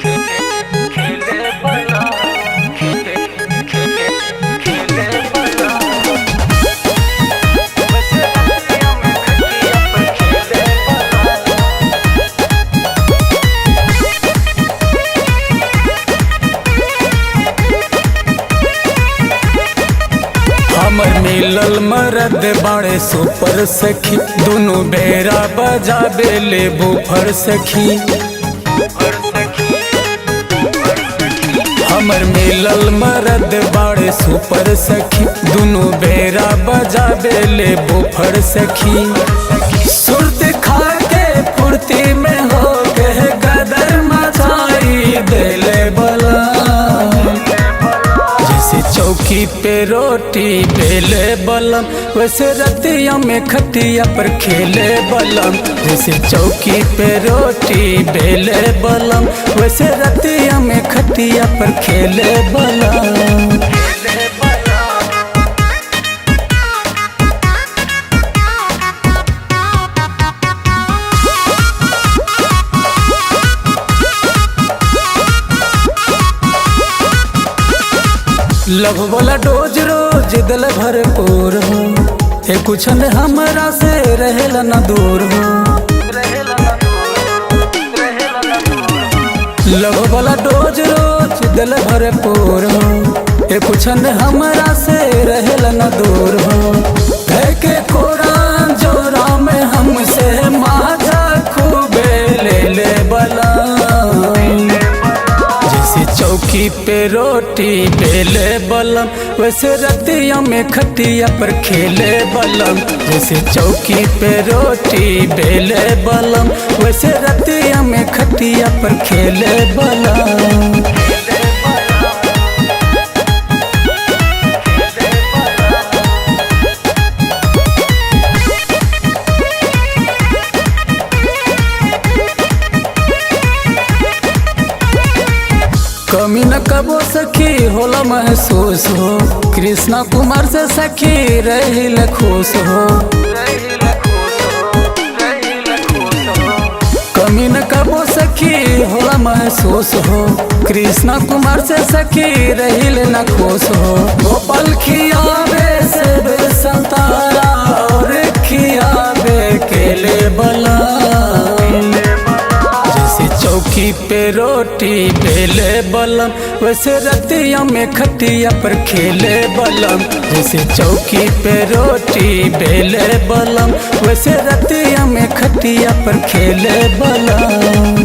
खेले बला खेले बला बस रतिया में खटिया पर खेले हमर मिलल मरद बाड़े सुपर सखी, दोनों बेरा बजाबे ले बुफर सखी। हमर मिलल मरद बाड़े सुपर सखी, दोनों बेरा बजाबे ले बुफर सखी। सुरत खा के फुर्ती में हो के गदर मचाई देले बला, चौकी पे रोटी बेले बलम वैसे रतिया में खटिया पर खेले बलम। जैसे चौकी पे रोटी बेले बलम वैसे रतिया में खटिया पर खेले बलम। लव वाला डोज रोज दिल भरपूर हो, ए कुछ न हमरा से रहेला न दूर हो। लव वाला डोज रोज दिल भरपूर हो, ए कुछ न हमरा से रहेला न दूर हो। है के कुरान जोरा में हमसे माजा खूबे ले ले बला, चौकी पे रोटी बेले बलम वैसे रतिया में खटिया पर खेले बलम। जैसे चौकी पे रोटी बेले बलम वैसे रतिया में खटिया पर खेले बलम। कमी न कबो सखी होला महसूस हो, कृष्णा कुमार से सखी रहिल खुश हो। कमी न कबो सखी होला महसूस हो, कृष्णा कुमार से सखी रहिल न खुश हो। गोपाल खियाबे से संतारा और खियाबे केले बला, चौकी पे रोटी बेले बलम वैसे रतिया में खटिया पर खेले बलम। जैसे चौकी पे रोटी बेले बलम वैसे रतिया में खटिया पर खेले बलम।